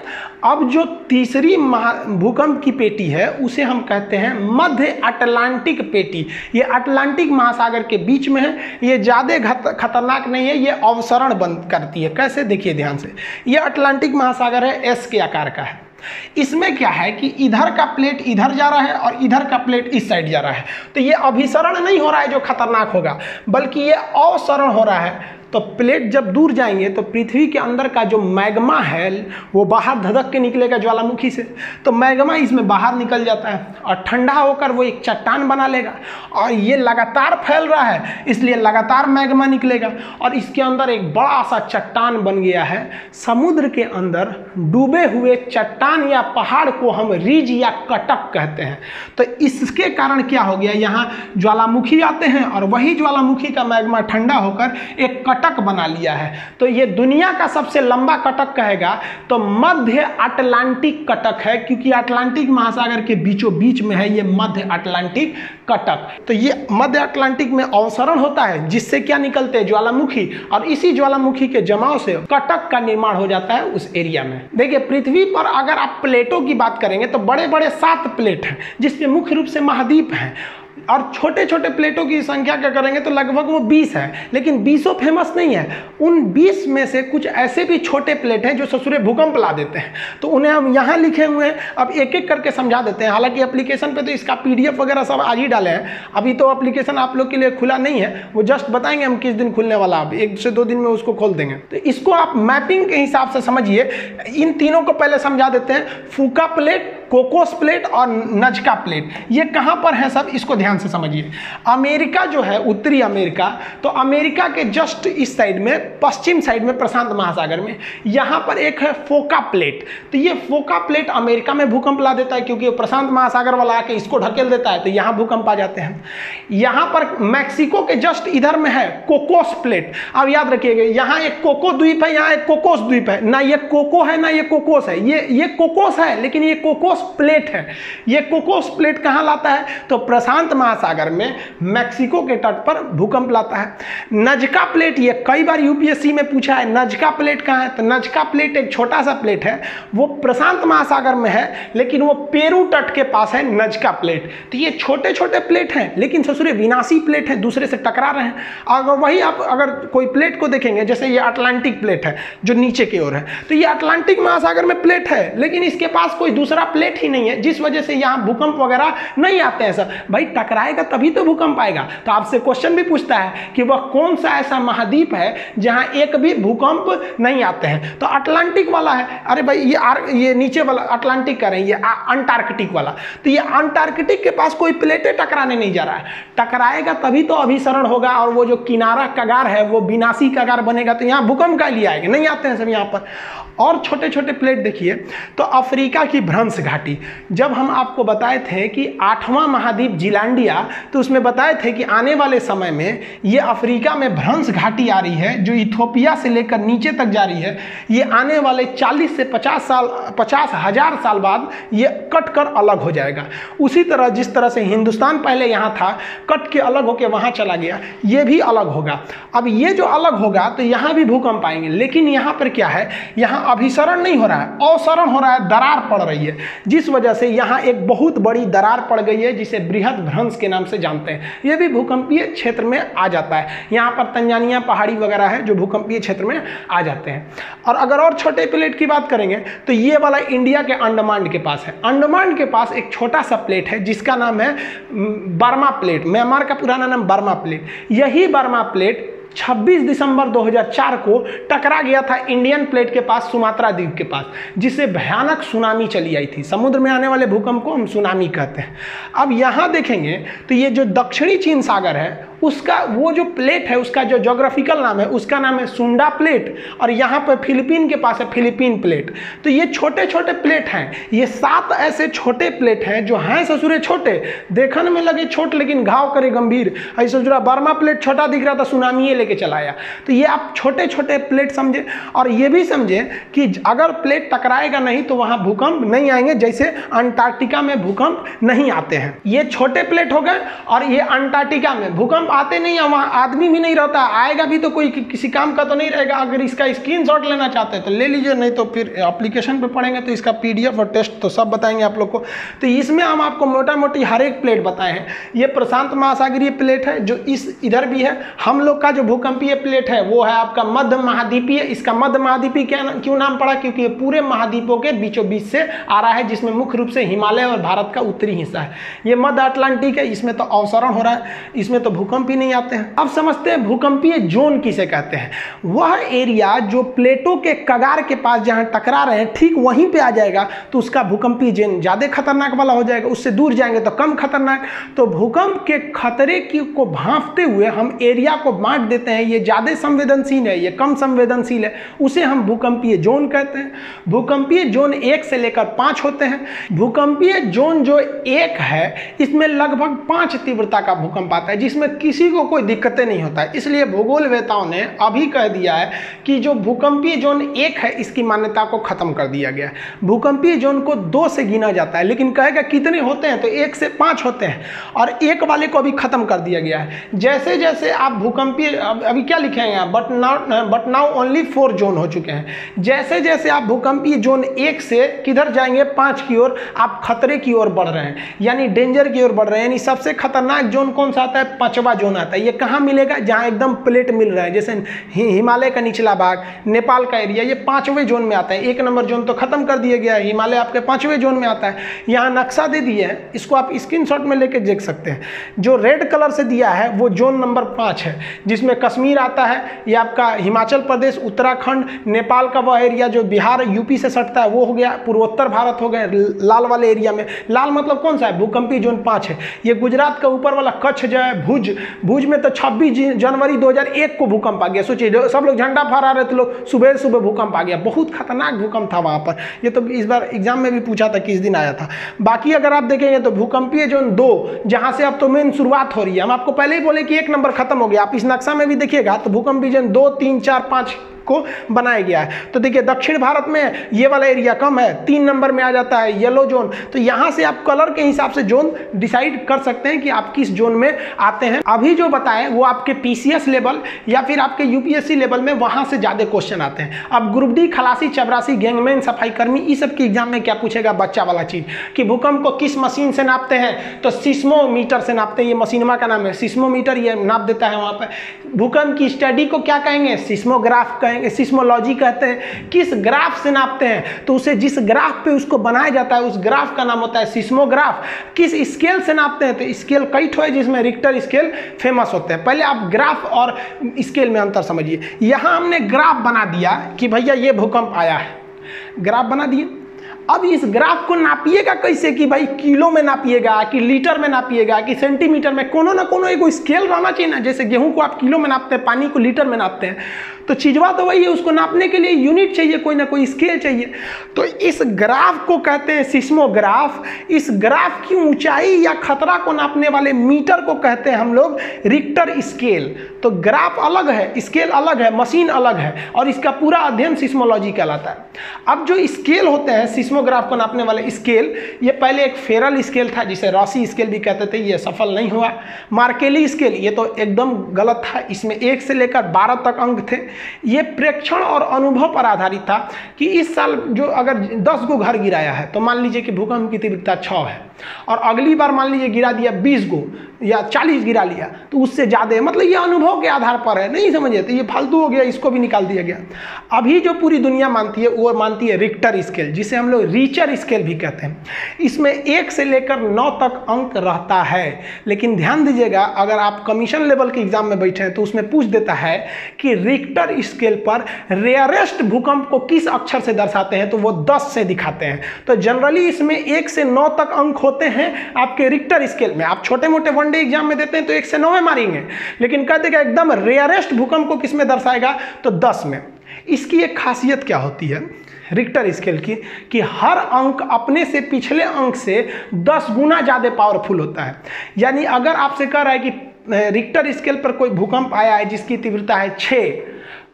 अब जो तीसरी भूकंप की पेटी है उसे हम कहते हैं मध्य अटलांटिक पेटी। ये अटलांटिक महासागर के बीच में है, ये ज़्यादा खतरनाक नहीं है, ये अवसरण बंद करती है। कैसे, देखिए ध्यान से। ये अटलांटिक महासागर है, एस के आकार का है। इसमें क्या है कि इधर का प्लेट इधर जा रहा है और इधर का प्लेट इस साइड जा रहा है। तो ये अभिसरण नहीं हो रहा है जो खतरनाक होगा, बल्कि ये अवसरण हो रहा है। तो प्लेट जब दूर जाएंगे तो पृथ्वी के अंदर का जो मैग्मा है वो बाहर धधक के निकलेगा ज्वालामुखी से, तो मैग्मा इसमें बाहर निकल जाता है और ठंडा होकर वो एक चट्टान बना लेगा, और ये लगातार फैल रहा है इसलिए लगातार मैग्मा निकलेगा, और इसके अंदर एक बड़ा सा चट्टान बन गया है। समुद्र के अंदर डूबे हुए चट्टान या पहाड़ को हम रिज या कटक कहते हैं। तो इसके कारण क्या हो गया, यहाँ ज्वालामुखी आते हैं और वही ज्वालामुखी का मैग्मा ठंडा होकर एक कटक बना लिया है। तो ये दुनिया का सबसे लंबा कटक कहेगा तो मध्य अटलांटिक कटक है, क्योंकि अटलांटिक महासागर के बीचों बीच में है ये मध्य अटलांटिक कटक। तो ये मध्य अटलांटिक में अवसरण होता है जिससे क्या निकलते हैं, ज्वालामुखी, और इसी ज्वालामुखी के जमाव से कटक का निर्माण हो जाता है उस एरिया में। देखिए पृथ्वी पर अगर आप प्लेटों की बात करेंगे तो बड़े बड़े 7 प्लेट हैं जिसमें मुख्य रूप से महाद्वीप हैं, और छोटे छोटे प्लेटों की संख्या क्या करेंगे तो लगभग वो 20 है, लेकिन 20 फेमस नहीं है। उन 20 में से कुछ ऐसे भी छोटे प्लेट हैं जो ससुरे भूकंप ला देते हैं, तो उन्हें हम यहाँ लिखे हुए हैं, अब एक एक करके समझा देते हैं। हालांकि एप्लीकेशन पे तो इसका PDF वगैरह सब आज ही डाले हैं, अभी तो एप्लीकेशन आप लोग के लिए खुला नहीं है, वो जस्ट बताएंगे हम किस दिन खुलने वाला, अब 1 से 2 दिन में उसको खोल देंगे। तो इसको आप मैपिंग के हिसाब से समझिए। इन तीनों को पहले समझा देते हैं, फूका प्लेट, कोकोस प्लेट और नजका प्लेट, ये कहाँ पर है सब इसको ध्यान से समझिए। अमेरिका जो है, उत्तरी अमेरिका, तो अमेरिका के जस्ट इस साइड में, पश्चिम साइड में प्रशांत महासागर में, यहाँ पर एक है फोका प्लेट। तो ये फोका प्लेट अमेरिका में भूकंप ला देता है, क्योंकि प्रशांत महासागर वाला आके इसको ढकेल देता है, तो यहाँ भूकंप आ जाते हैं। यहाँ पर मैक्सिको के जस्ट इधर में है कोकोस प्लेट। अब याद रखिएगा, यहाँ एक कोको द्वीप है, यहाँ एक कोकोस द्वीप है, ना ये कोको है ना ये कोकोस है, ये कोकोस है लेकिन ये कोकोस प्लेट है। ये कोकोस प्लेट कहाँ लाता है तो प्रशांत महासागर में मैक्सिको के तट पर भूकंप लाता है। नजका प्लेट, ये कई बार यूपीएससी में पूछा है, नजका प्लेट कहाँ है, तो नजका प्लेट एक छोटा सा प्लेट है, वो प्रशांत महासागर में है लेकिन वो पेरू तट के पास है नजका प्लेट। तो ये छोटे छोटे प्लेट हैं लेकिन ससुरे विनाशी प्लेट हैं, दूसरे से टकरा रहे हैं। अगर वही आप अगर कोई प्लेट को देखेंगे, जैसे ये अटलांटिक प्लेट है जो नीचे की ओर है, तो ये अटलांटिक महासागर में प्लेट है लेकिन इसके पास कोई दूसरा प्लेट ही नहीं है, जिस वजह से यहाँ भूकंप वगैरह नहीं आते हैं। सर भाई टकराएगा तभी तो भूकंप आएगा। तो आपसे क्वेश्चन भी पूछता है कि वह कौन सा ऐसा महाद्वीप है जहां एक भी भूकंप नहीं आते हैं, तो अटलांटिक वाला है। अरे भाई ये नीचे वाला अटलांटिक का रहे, ये अंटार्कटिक वाला, तो ये अंटार्कटिक के पास कोई प्लेटें टकराने नहीं जा रहा है। टकराएगा तभी तो अभिसरण होगा और वो जो किनारा कगार है वो विनाशी कगार बनेगा, तो यहाँ भूकंप का लिए आएगा, नहीं आते हैं सब यहाँ पर। और छोटे छोटे प्लेट देखिए, तो अफ्रीका की भ्रंश घाटी, जब हम आपको बताए थे कि 8वां महाद्वीप जिलांडिया, तो उसमें बताए थे कि आने वाले समय में ये अफ्रीका में भ्रंश घाटी आ रही है जो इथोपिया से लेकर नीचे तक जा रही है। ये आने वाले 40 से 50,000 साल बाद ये कट कर अलग हो जाएगा। उसी तरह जिस तरह से हिंदुस्तान पहले यहाँ था, कट के अलग होकर वहाँ चला गया, ये भी अलग होगा। अब ये जो अलग होगा तो यहाँ भी भूकंप आएंगे, लेकिन यहाँ पर क्या है, यहाँ अभिसरण नहीं हो रहा है, अवसरण हो रहा है, दरार पड़ रही है, जिस वजह से यहाँ एक बहुत बड़ी दरार पड़ गई है जिसे बृहद भ्रंश के नाम से जानते हैं। यह भी भूकंपीय क्षेत्र में आ जाता है। यहाँ पर तंजानिया पहाड़ी वगैरह है जो भूकंपीय क्षेत्र में आ जाते हैं। और अगर और छोटे प्लेट की बात करेंगे तो ये वाला इंडिया के अंडमान के पास है। अंडमान के पास एक छोटा सा प्लेट है जिसका नाम है बर्मा प्लेट। म्यांमार का पुराना नाम बर्मा प्लेट। यही बर्मा प्लेट 26 दिसंबर 2004 को टकरा गया था इंडियन प्लेट के पास, सुमात्रा द्वीप के पास, जिससे भयानक सुनामी चली आई थी। समुद्र में आने वाले भूकंप को हम सुनामी कहते हैं। अब यहाँ देखेंगे तो ये जो दक्षिणी चीन सागर है उसका वो जो प्लेट है उसका जो ज्योग्राफिकल नाम है उसका नाम है सुंडा प्लेट, और यहाँ पर फिलीपीन के पास है फिलीपीन प्लेट। तो ये छोटे छोटे प्लेट हैं, ये 7 ऐसे छोटे प्लेट हैं जो हैं ससुरे छोटे, देखने में लगे छोटे लेकिन घाव करे गंभीर। ऐसे ससुरा बर्मा प्लेट छोटा दिख रहा था, सुनामी लेके चला आया। तो ये आप छोटे छोटे प्लेट समझे, और ये भी समझे कि अगर प्लेट टकराएगा नहीं तो वहाँ भूकंप नहीं आएंगे, जैसे अंटार्कटिका में भूकंप नहीं आते हैं। ये छोटे प्लेट हो गए, और ये अंटार्कटिका में भूकंप आते नहीं है, वहाँ आदमी भी नहीं रहता, आएगा भी तो कोई किसी काम का तो नहीं रहेगा। अगर इसका स्क्रीनशॉट लेना चाहते हैं तो ले लीजिए, नहीं तो फिर एप्लीकेशन पे पढ़ेंगे तो इसका PDF और टेस्ट तो सब बताएंगे आप लोग को। तो इसमें हम आपको मोटा मोटी हर एक प्लेट बताए हैं। ये प्रशांत महासागरीय प्लेट है जो इधर भी है। हम लोग का जो भूकंपीय प्लेट है वो है आपका मध्य महाद्वीपीय। इसका मध्य महाद्वीपीय क्यों नाम पड़ा, क्योंकि ये पूरे महाद्वीपों के बीचों बीच से आ रहा है, जिसमें मुख्य रूप से हिमालय और भारत का उत्तरी हिस्सा है। ये मध्य अटलांटिक है, इसमें तो अवसरण हो रहा है, इसमें तो भूकंप भूकंप ही नहीं आते हैं। अब समझते हैं भूकंपीय जोन किसे कहते हैं। वह एरिया जो प्लेटों के कगार के पास जहां टकरा रहे हैं ठीक वहीं पे आ जाएगा तो उसका भूकंपीय जोन ज़्यादा खतरनाक वाला हो जाएगा, उससे दूर जाएंगे तो कम खतरनाक। तो भूकंप के खतरे को भांपते हुए हम एरिया को बांट देते हैं, ये ज़्यादा संवेदनशील है, ये कम संवेदनशील है, उसे हम भूकंपीय जोन कहते हैं। भूकंपीय जोन 1 से लेकर 5 होते हैं। भूकंपीय जोन जो 1 है इसमें लगभग 5 तीव्रता का भूकंप आता है, जिसमें किसी को कोई दिक्कतें नहीं होता है। इसलिए भूगोलवेताओं ने अभी कह दिया है कि जो भूकंपीय जोन 1 है इसकी मान्यता को खत्म कर दिया गया है। भूकंपीय जोन को 2 से गिना जाता है, लेकिन कहेगा कितने होते हैं तो 1 से 5 होते हैं, और 1 वाले को अभी खत्म कर दिया गया है। जैसे जैसे आप भूकंपीय अभी क्या लिखे हैं बट नाउ ओनली 4 जोन हो चुके हैं। जैसे जैसे आप भूकंपीय जोन 1 से किधर जाएंगे 5 की ओर, आप खतरे की ओर बढ़ रहे हैं, यानी डेंजर की ओर बढ़ रहे हैं। यानी सबसे खतरनाक जोन कौन सा आता है? 5वां जोन आता है। ये कहाँ मिलेगा? जहाँ एकदम प्लेट मिल रहा है, जैसे हिमालय का निचला भाग, नेपाल का एरिया, ये 5वें जोन में आता है। 1 नंबर जोन तो खत्म कर दिया गया है, हिमालय आपके 5वें जोन में आता है। यहाँ नक्शा दे दिए है, इसको आप स्क्रीनशॉट में लेके देख सकते हैं। जो रेड कलर से दिया है वो जोन नंबर 5 है, जिसमें कश्मीर आता है, ये आपका हिमाचल प्रदेश, उत्तराखंड, नेपाल का वह एरिया जो बिहार यूपी से सटता है वो हो गया, पूर्वोत्तर भारत हो गए लाल वाले एरिया में। लाल मतलब कौन सा है? भूकंपीय जोन 5 है। ये गुजरात का ऊपर वाला कच्छ जो है, भुज में तो 26 जनवरी 2001 को भूकंप आ गया। सोचिए सब लोग झंडा फहरा रहे थे, लोग सुबह सुबह भूकंप आ गया। बहुत खतरनाक भूकंप था वहाँ पर। ये तो इस बार एग्जाम में भी पूछा था किस दिन आया था। बाकी अगर आप देखेंगे तो भूकंपीय जोन 2, जहाँ से अब तो मेन शुरुआत हो रही है। हम आपको पहले ही बोले कि 1 नंबर खत्म हो गया। आप इस नक्शा में भी देखिएगा तो भूकंपीय जोन 2, 3, 4, 5 को बनाया गया है। तो देखिए दक्षिण भारत में ये वाला एरिया कम है, 3 नंबर में आ जाता है येलो जोन। तो यहाँ से आप कलर के हिसाब से जोन डिसाइड कर सकते हैं कि आप किस जोन में आते हैं। अभी जो बताएं वो आपके पीसीएस लेवल या फिर आपके यूपीएससी लेवल में वहां से ज्यादा क्वेश्चन आते हैं। अब ग्रुप डी, खलासी, चपरासी, गैंगमैन, सफाई कर्मी, इस सब के एग्जाम में क्या पूछेगा बच्चा वाला चीज कि भूकंप को किस मशीन से नापते हैं? तो सिस्मोमीटर से नापते हैं। ये मशीनमा का नाम है सिस्मोमीटर, ये नाप देता है वहां पर। भूकंप की स्टडी को क्या कहेंगे? सिस्मोग्राफ कहेंगे, सिस्मोलॉजी कहते हैं। किस ग्राफ से नापते हैं? तो उसे जिस ग्राफ पे उसको बनाया जाता है उस ग्राफ का नाम होता है सिस्मोग्राफ। किस स्केल से नापते हैं? तो स्केल कई ठो है, जिसमें रिक्टर स्केल फेमस होते हैं। पहले आप ग्राफ और स्केल में अंतर समझिए। यहां हमने ग्राफ बना दिया कि भैया ये भूकंप आया है, ग्राफ बना दिए। अब इस ग्राफ को नापिएगा कैसे कि भाई किलो में नापिएगा कि लीटर में नापिएगा कि सेंटीमीटर में? कोनो ना कोनो एक स्केल रहना चाहिए ना। जैसे गेहूं को आप किलो में नापते हैं, पानी को लीटर में नापते हैं, तो चीजवा तो वही है। उसको नापने के लिए यूनिट चाहिए, कोई ना कोई स्केल चाहिए। तो इस ग्राफ को कहते हैं सिस्मोग्राफ। इस ग्राफ की ऊंचाई या खतरा को नापने वाले मीटर को कहते हैं हम लोग रिक्टर स्केल। तो ग्राफ अलग है, स्केल अलग है, मशीन अलग है, और इसका पूरा अध्ययन सिस्मोलॉजी कहलाता है। अब जो स्केल होते हैं सिस्मोग्राफ को नापने वाले स्केल, ये पहले एक फेरल स्केल था जिसे रॉसी स्केल भी कहते थे, ये सफल नहीं हुआ। मार्केली स्केल, ये तो एकदम गलत था। इसमें 1 से लेकर 12 तक अंक थे। ये प्रेक्षण और अनुभव पर आधारित था कि इस साल जो अगर 10 गो घर गिराया है तो मान लीजिए कि भूकंप की तीव्रता 6 है, और अगली बार मान लीजिए गिरा दिया 20 गो या 40 गिरा लिया तो उससे ज़्यादा है। मतलब ये अनुभव के आधार पर है, नहीं समझिए तो ये फालतू हो गया, इसको भी निकाल दिया गया। अभी जो पूरी दुनिया मानती है वो मानती है रिक्टर स्केल, जिसे हम लोग रीचर स्केल भी कहते हैं। इसमें 1 से लेकर 9 तक अंक रहता है। लेकिन ध्यान दीजिएगा, अगर आप कमीशन लेवल के एग्जाम में बैठे हैं तो उसमें पूछ देता है कि रिक्टर स्केल पर रेयरेस्ट भूकंप को किस अक्षर से दर्शाते हैं, तो वो 10 से दिखाते हैं। तो जनरली इसमें 1 से 9 तक अंक होते हैं आपके रिक्टर स्केल में। आप छोटे मोटे वनडे एग्जाम में देते हैं तो 1 से 9 में मारेंगे, लेकिन कहते हैं एकदम रेयरेस्ट भूकंप को किस में दर्शाएगा, तो 10 में। इसकी एक खासियत क्या होती है रिक्टर स्केल की, कि हर अंक अपने से पिछले अंक से 10 गुना ज़्यादा पावरफुल होता है। यानी अगर आपसे कह रहा है कि रिक्टर स्केल पर कोई भूकंप आया है जिसकी तीव्रता है 6,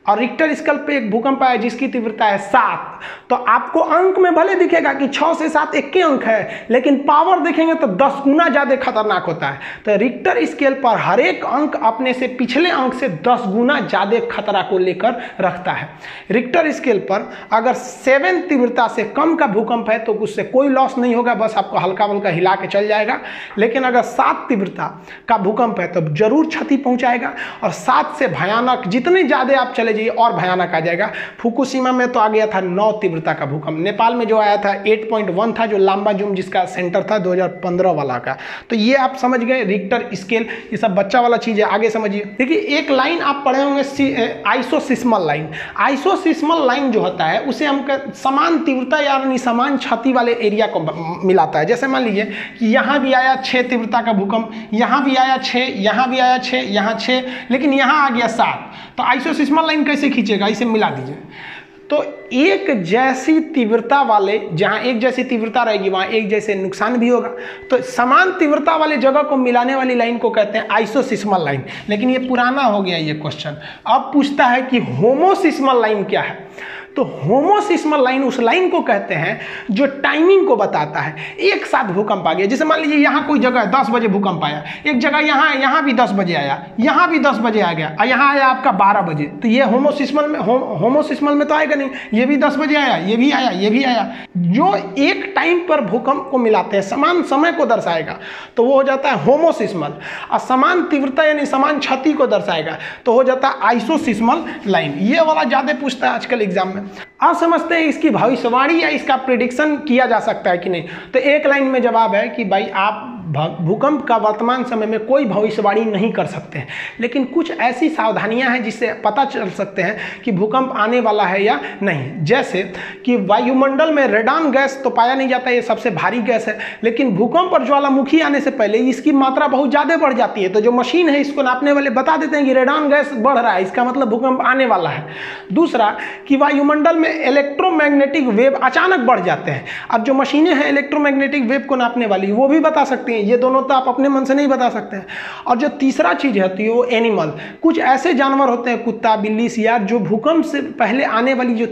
और रिक्टर स्केल पे एक भूकंप आया जिसकी तीव्रता है 7, तो आपको अंक में भले दिखेगा कि 6 से 7 एक के अंक है, लेकिन पावर देखेंगे तो 10 गुना ज़्यादा खतरनाक होता है। तो रिक्टर स्केल पर हर एक अंक अपने से पिछले अंक से 10 गुना ज़्यादा खतरा को लेकर रखता है। रिक्टर स्केल पर अगर 7 तीव्रता से कम का भूकंप है तो उससे कोई लॉस नहीं होगा, बस आपको हल्का हल्का हिला के चल जाएगा। लेकिन अगर 7 तीव्रता का भूकंप है तो जरूर क्षति पहुँचाएगा, और 7 से भयानक जितने ज़्यादा आप चले चले जाइए और भयानक आ जाएगा। फुकुशिमा में तो आ गया था 9 तीव्रता का भूकंप। नेपाल में जो आया था 8.1 था, जो लाम्बाजुम जिसका सेंटर था 2015 वाला का। तो ये आप समझ गए रिक्टर स्केल, ये सब बच्चा वाला चीज़ है। आगे समझिए, देखिए एक लाइन आप पढ़े होंगे आइसोसिस्मल लाइन। आइसोसिस्मल लाइन जो होता है उसे हम समान तीव्रता यानी समान क्षति वाले एरिया को मिलाता है। जैसे मान लीजिए कि यहाँ भी आया 6 तीव्रता का भूकंप, यहाँ भी आया 6, यहाँ भी आया 6, यहाँ 6, लेकिन यहाँ आ गया 7। तो आइसोसिस्मल लाइन कैसे खींचेगा, इसे मिला दीजिए। तो एक जैसी तीव्रता वाले, जहाँ एक जैसी तीव्रता रहेगी वहाँ एक जैसे नुकसान भी होगा। तो समान तीव्रता वाले जगह को मिलाने वाली लाइन को कहते हैं आइसोसिस्मल लाइन। लेकिन ये पुराना हो गया ये क्वेश्चन। अब पूछता है कि होमोसिस्मल लाइन क्या है। तो होमोसिस्मल लाइन उस लाइन को कहते हैं जो टाइमिंग को बताता है। एक साथ भूकंप आ गया, जैसे मान लीजिए यहाँ कोई जगह 10 बजे भूकंप आया, एक जगह यहाँ भी 10 बजे आया, यहाँ भी 10 बजे आ गया, और यहाँ आया आपका 12 बजे। तो ये होमोसिस्मल में तो आएगा नहीं, ये भी 10 बजे आया, ये भी आया, ये भी आया। जो एक टाइम पर भूकंप को मिलाते हैं, समान समय को दर्शाएगा, तो वो हो जाता है होमोसिस्मल। और समान तीव्रता यानी समान क्षति को दर्शाएगा तो हो जाता है आइसोसिस्मल लाइन। ये वाला ज़्यादा पूछता है आजकल एग्जाम में। आप समझते हैं इसकी भविष्यवाणी या इसका प्रेडिक्शन किया जा सकता है कि नहीं। तो एक लाइन में जवाब है कि भाई आप भूकंप का वर्तमान समय में कोई भविष्यवाणी नहीं कर सकते हैं, लेकिन कुछ ऐसी सावधानियां हैं जिससे पता चल सकते हैं कि भूकंप आने वाला है या नहीं। जैसे कि वायुमंडल में रेडान गैस तो पाया नहीं जाता, ये सबसे भारी गैस है, लेकिन भूकंप और ज्वालामुखी आने से पहले इसकी मात्रा बहुत ज़्यादा बढ़ जाती है। तो जो मशीन है इसको नापने वाले बता देते हैं कि रेडान गैस बढ़ रहा है, इसका मतलब भूकंप आने वाला है। दूसरा कि वायुमंडल में इलेक्ट्रोमैग्नेटिक वेव अचानक बढ़ जाते हैं। अब जो मशीनें हैं इलेक्ट्रोमैग्नेटिक वेव को नापने वाली, वो भी बता सकती हैं। ये दोनों तो आप अपने मन से नहीं बता सकते हैं। और जो तीसरा चीज होती है वो एनिमल, कुछ ऐसे जानवर होते हैं, कुत्ता, बिल्ली, सियार, जो भूकंप से पहले आने वाली जो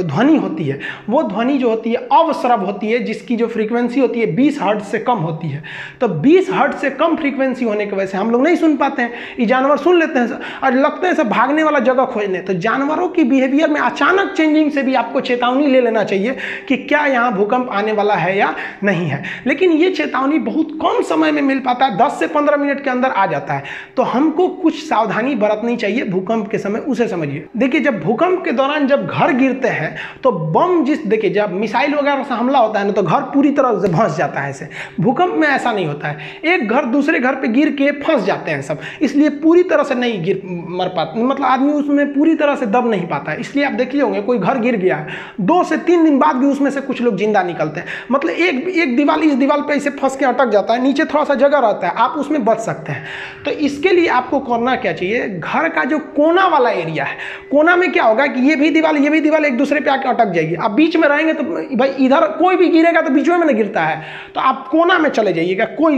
ध्वनि होती है, वो ध्वनि जो होती है अवश्रव होती है, जिसकी जो फ्रीक्वेंसी होती है 20 हर्ट्ज से कम होती है। तो 20 हर्ट्ज से कम फ्रीक्वेंसी होने की वजह से हम लोग नहीं सुन पाते हैं। ये जानवर सुन लेते हैं और लगते हैं सब भागने वाला जगह खोजने। तो जानवरों की बिहेवियर में अचानक चेंजिंग से भी आपको चेतावनी ले लेना चाहिए कि क्या यहाँ भूकंप आने वाला है या नहीं है। लेकिन ये चेतावनी बहुत कम समय में मिल पाता है, 10 से 15 मिनट के अंदर आ जाता है। तो हमको कुछ सावधानी बरतनी चाहिए भूकंप के समय, उसे समझिए। देखिए जब भूकंप के दौरान जब घर गिरते हैं तो बम देखिए जब मिसाइल वगैरह से हमला होता है ना, तो घर पूरी तरह से धंस जाता है। ऐसे भूकंप में ऐसा नहीं होता है, एक घर दूसरे घर पे गिर के फंस जाते हैं सब, इसलिए पूरी तरह से नहीं मर पाते, मतलब आदमी उसमें पूरी तरह से दब नहीं पाता है। इसलिए आप देखिए होंगे कोई घर गिर गया है, 2 से 3 दिन बाद भी उसमें से कुछ लोग जिंदा निकलते हैं। मतलब एक दीवार इस दीवार पे ऐसे फंस के अटक जाता है, नीचे थोड़ा सा जगह रहता है, आप उसमें बच सकते हैं। तो इसके लिए आपको करना क्या चाहिए, घर का जो कोना वाला एरिया है, कोना में क्या होगा कि ये भी दीवार एक दूसरे पे आके अटक जाएगी। आप बीच में रहेंगे तो भाई इधर कोई भी गिरेगा तो बीच में ना गिरता है, तो आप कोना में चले जाइएगा, कोई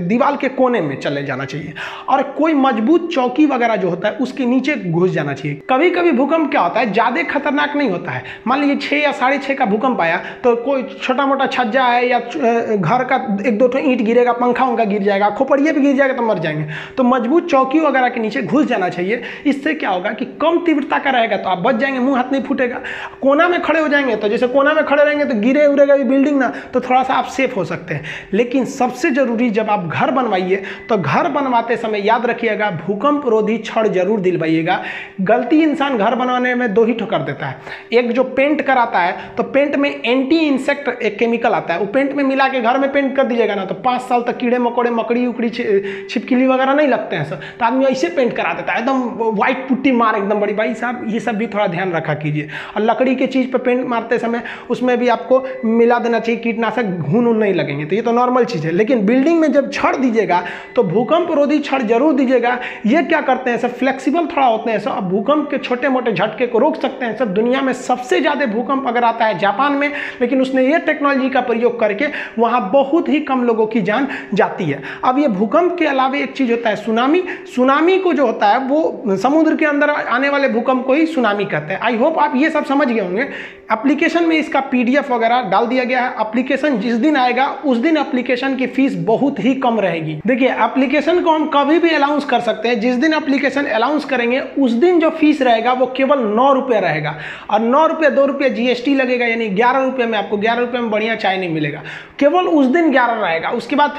दीवार के कोने में चले जाना चाहिए। और कोई मजबूत चौकी वगैरह जो होता है उसके नीचे घुस जाना चाहिए। कभी कभी भूकंप क्या होता है, ज्यादा खतरनाक नहीं होता है। मान लीजिए 6 या 6.5 का भूकंप आया तो कोई छोटा मोटा छज्जा है या घर का 1-2 ईंट गिरेगा, पंखा उनका गिर जाएगा, खोपड़िए भी गिर जाएगा तो मर जाएंगे। तो मजबूत चौकी वगैरह के नीचे घुस जाना चाहिए। इससे क्या होगा कि कम तीव्रता का रहेगा तो आप बच जाएंगे, मुंह हाथ नहीं फूटेगा। कोना में खड़े हो जाएंगे तो जैसे कोना में खड़े रहेंगे तो गिरे उड़ेगा भी बिल्डिंग ना, तो थोड़ा सा आप सेफ हो सकते हैं। लेकिन सबसे जरूरी जब आप घर बनवाइए तो घर बनवाते समय याद रखिएगा भूकंप रोधी छड़ जरूर दिलवाइएगा। गलती इंसान घर बनवाने में 2 ही ठोकर देता है। एक जो पेंट कराता है तो पेंट में एंटी इंसेक्ट एक केमिकल आता है, वो पेंट में मिला के घर में पेंट कर दीजिएगा ना तो 5 साल तक कीड़े मकोड़े, मकड़ी उकड़ी, छिपकली वगैरह नहीं लगते हैं सर। तो आदमी ऐसे पेंट करा देता है एकदम व्हाइट पुट्टी मार एकदम बड़ी। भाई साहब ये सब भी थोड़ा ध्यान रखा कीजिए। और लकड़ी के चीज़ पर पेंट मारते समय उसमें भी आपको मिला देना चाहिए कीटनाशक, घून नहीं लगेंगे। तो ये तो नॉर्मल चीज़ है। लेकिन बिल्डिंग में जब छड़ दीजिएगा तो भूकंप रोधी छड़ जरूर दीजिएगा। ये क्या करते हैं सब, फ्लेक्सिबल थोड़ा होते हैं सब, भूकंप के छोटे मोटे झटके को रोक सकते हैं सब। दुनिया में सबसे ज़्यादा भूकंप अगर आता है जापान में, लेकिन उसने ये टेक्नोलॉजी का प्रयोग करके वहाँ बहुत ही कम लोगों की जान जाती है। अब ये भूकंप के अलावा एक चीज़ होता है सुनामी। सुनामी को जो होता है वो समुद्र के अंदर आने वाले भूकंप को ही सुनामी कहते हैं। आई होप आप ये सब समझ गए होंगे। एप्लीकेशन में इसका PDF वगैरह डाल दिया गया है। एप्लीकेशन जिस दिन आएगा उस दिन एप्लीकेशन की फीस बहुत ही कम रहेगी। देखिए एप्लीकेशन को हम कभी भी अलाउंस कर सकते हैं, जिस दिन एप्लीकेशन अलाउंस करेंगे उस दिन जो फीस रहेगा वो केवल 9 रुपये रहेगा। और 9 रुपये 2 रुपये GST लगेगा, यानी 11 रुपये में आपको 11 रुपये में बढ़िया चाय नहीं मिलेगा। केवल उस दिन 11 रहेगा। जाएगा, उसके बाद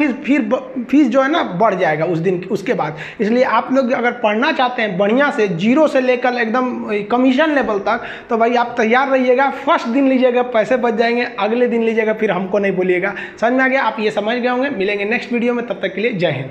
फीस जो है ना बढ़ जाएगा उस दिन उसके बाद। इसलिए आप लोग अगर पढ़ना चाहते हैं बढ़िया से, जीरो से लेकर एकदम कमीशन लेवल तक, तो भाई आप तैयार रहिएगा। फर्स्ट दिन लीजिएगा, पैसे बच जाएंगे, अगले दिन लीजिएगा फिर हमको नहीं बोलिएगा। समझ में आ गया? आप ये समझ गए होंगे। मिलेंगे नेक्स्ट वीडियो में, तब तक के लिए जय हिंद।